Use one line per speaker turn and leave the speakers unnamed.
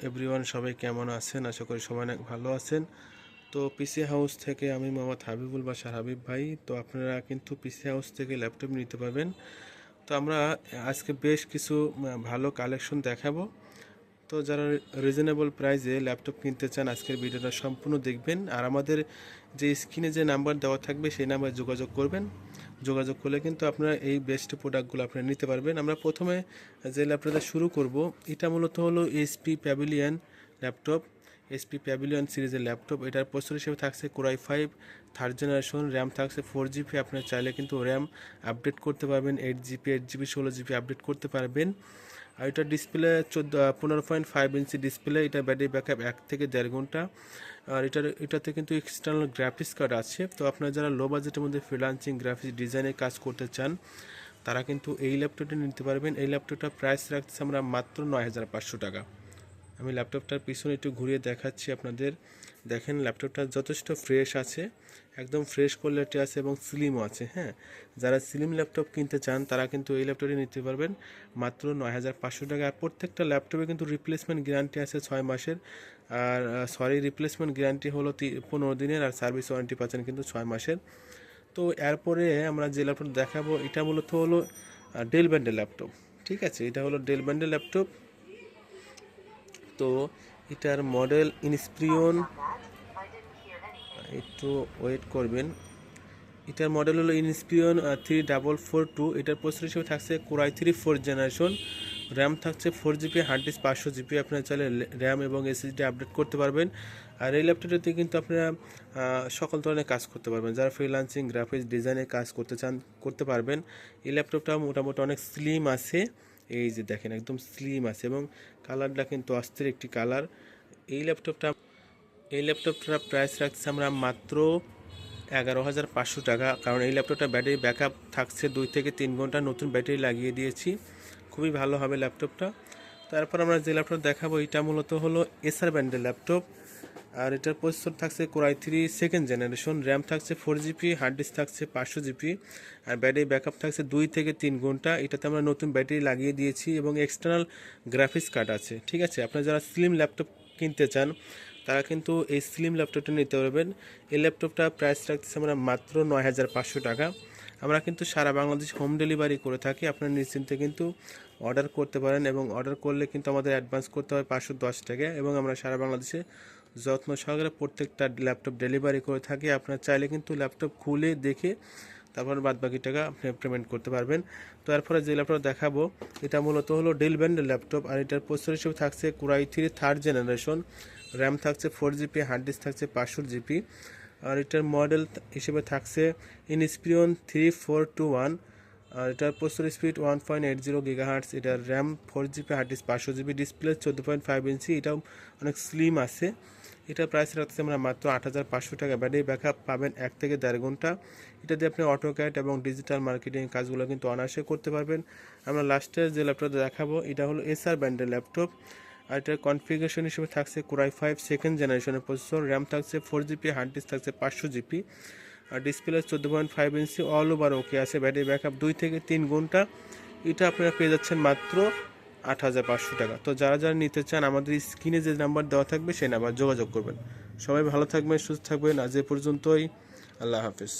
Everyone, সবাই কেমন আছেন? আশা করি সবাই অনেক ভালো আছেন। তো পিসি হাউস থেকে আমি মোহাম্মদ হাবিবুল বাশার হাবিব ভাই। তো আপনারা কিন্তু পিসি হাউস থেকে ল্যাপটপ নিতে পারবেন। তো আমরা আজকে বেশ কিছু ভালো কালেকশন দেখাবো। তো যারা রিজনেবল প্রাইসে ল্যাপটপ কিনতে চান আজকের ভিডিওটা সম্পূর্ণ দেখবেন। আর আমাদের যে স্ক্রিনে যে নাম্বার দেওয়া থাকবে সেই নাম্বারে যোগাযোগ করবেন। যোগাযোগ করলে কিন্তু আপনারা এই বেস্ট প্রোডাক্টগুলো আপনারা নিতে পারবেন। আমরা প্রথমে যে ল্যাপটপটা শুরু করব, এটা মূলত হলো HP pavilion laptop. HP pavilion সিরিজের ল্যাপটপ। এটার প্রসেসর হিসেবে থাকছে কোরাই 5 থার্ড জেনারেশন। র্যাম থাকছে 4GB। আপনারা চাইলে কিন্তু র্যাম আপডেট করতে পারবেন, 8GB 8GB 16GB আপডেট করতে পারবেন। আর এটার ডিসপ্লে 15.5 ইঞ্চি ডিসপ্লে। এটা ব্যাটারি ব্যাকআপ 1 থেকে 1.5 ঘন্টা। আর এটাতে কিন্তু এক্সটার্নাল গ্রাফিক্স কার্ড আছে। তো আপনারা যারা লো বাজেটের মধ্যে ফ্রিল্যান্সিং গ্রাফিক্স ডিজাইনের কাজ করতে চান তারা কিন্তু এই ল্যাপটপটা নিতে পারবেন। এই ল্যাপটপটার প্রাইস রাখছি আমরা মাত্র 9,500 টাকা। আমি ল্যাপটপটার পিছনে একটু ঘুরিয়ে দেখাচ্ছি আপনাদের। দেখেন ল্যাপটপটা যথেষ্ট ফ্রেশ আছে, একদম ফ্রেশ কোয়ালিটি আছে এবং স্লিমও আছে। হ্যাঁ, যারা স্লিম ল্যাপটপ কিনতে চান তারা কিন্তু এই ল্যাপটপটি নিতে পারবেন মাত্র 9,500 টাকা। আর প্রত্যেকটা ল্যাপটপে কিন্তু রিপ্লেসমেন্ট গ্যারান্টি আছে 6 মাসের। আর রিপ্লেসমেন্ট গ্যারান্টি হলো 15 দিনের। আর সার্ভিস ওয়ারেন্টি পাচ্ছেন কিন্তু 6 মাসের। তো এরপরে আমরা যে ল্যাপটপ দেখাবো এটা মূলত হলো ডেল ব্র্যান্ডের ল্যাপটপ। ঠিক আছে, এটা হলো ডেল ব্র্যান্ডের ল্যাপটপ। তো এটার মডেল ইনস্পিরিয়ন, একটু ওয়েট করবেন। এটার মডেল হলো ইনস্পিরিয়ন 3442। এটার প্রসেসর হিসেবে থাকছে কোরাই 3 4th জেনারেশন। র্যাম থাকছে 4GB, হার্ড ডিস্ক 500GB। আপনারা চাইলে র্যাম এবং এসএসডি আপডেট করতে পারবেন। আর এই ল্যাপটপটাতে কিন্তু আপনারা সকল ধরনের কাজ করতে পারবেন। যারা ফ্রিল্যান্সিং গ্রাফিক্স ডিজাইনে কাজ করতে চান করতে পারবেন। এই ল্যাপটপটা মোটামুটি অনেক স্লিম আছে। এই যে দেখেন একদম স্লিম আছে এবং কালারটা কিন্তু অস্থির একটি কালার। এই ল্যাপটপটার প্রাইস রাখছি আমরা মাত্র 11,500 টাকা। কারণ এই ল্যাপটপটা ব্যাটারি ব্যাকআপ থাকছে 2 থেকে 3 ঘন্টা। নতুন ব্যাটারি লাগিয়ে দিয়েছি, খুবই ভালো হবে ল্যাপটপটা। তারপর আমরা যে ল্যাপটপ দেখাবো এটা মূলত হলো এসার ব্র্যান্ডের ল্যাপটপ। আর এটার প্রসেসর থাকছে কোরাই 3 2nd জেনারেশন। র্যাম থাকছে 4GB, হার্ড ডিস্ক থাকছে 500GB। আর ব্যাটারি ব্যাকআপ থাকছে 2 থেকে 3 ঘন্টা। এটাতে আমরা নতুন ব্যাটারি লাগিয়ে দিয়েছি এবং এক্সটার্নাল গ্রাফিক্স কার্ড আছে। ঠিক আছে, আপনারা যারা স্লিম ল্যাপটপ কিনতে চান তারা কিন্তু এই স্লিম ল্যাপটপটা নিতে পারবেন। এই ল্যাপটপটা প্রাইস রাখতেছে আমরা মাত্র 9,500 টাকা। আমরা কিন্তু সারা বাংলাদেশ হোম ডেলিভারি করে থাকি। আপনারা নিশ্চিন্তে কিন্তু অর্ডার করতে পারেন এবং অর্ডার করলে কিন্তু আমাদের অ্যাডভান্স করতে হয় 510 টাকা এবং আমরা সারা বাংলাদেশে যত্ন সহকারে প্রত্যেকটা ল্যাপটপ ডেলিভারি করে থাকি। আপনারা চাইলে কিন্তু ল্যাপটপ খুলে দেখে তারপর বাদ বাকি টাকা আপনি পেমেন্ট করতে পারবেন। তো এরপরে যে ল্যাপটপ দেখাবো এটা মূলত হলো ডেল ব্র্যান্ডের ল্যাপটপ। আর এটার প্রসেসর হিসেবে থাকছে কোরাই 3 থার্ড জেনারেশন। র্যাম থাকছে 4GB, হার্ড ডিস্ক থাকছে 500GB। আর এটার মডেল হিসেবে থাকছে ইনস্পিরিয়ন 3421। আর এটার প্রসেসর স্পিড 1.80 GHz। এটার RAM 4GB, hard disk 500GB। Display 14.5 inch. এটাও অনেক স্লিম আছে। এটার প্রাইস রাখছে আমরা মাত্র 8,500 টাকা। ব্যাটারি ব্যাকআপ পাবেন 1 থেকে 1.5 ঘন্টা। এটা দিয়ে আপনি অটোক্যাড এবং ডিজিটাল মার্কেটিং কাজগুলো কিন্তু অনায়াসে করতে পারবেন। আমরা লাস্টের যে ল্যাপটপটা দেখাবো এটা হলো এসার ব্র্যান্ডের ল্যাপটপ। আর এটার কনফিগারেশন হিসেবে থাকছে কোরাই 5 2nd জেনারেশনের প্রসেসর। র্যাম থাকছে 4GB, হার্ড ডিস্ক থাকছে 500GB। আর ডিসপ্লে 14.5 ইঞ্চি। অল ওভার ওকে আছে। ব্যাটারি ব্যাকআপ 2 থেকে 3 ঘন্টা। এটা আপনারা পেয়ে যাচ্ছেন মাত্র 8,500 টাকা। তো যারা যারা নিতে চান আমাদের স্ক্রিনে যে নাম্বার দেওয়া থাকবে সেই নাম্বার যোগাযোগ করবেন। সবাই ভালো থাকবেন, সুস্থ থাকবেন। আজ এ পর্যন্তই। আল্লাহ হাফেজ।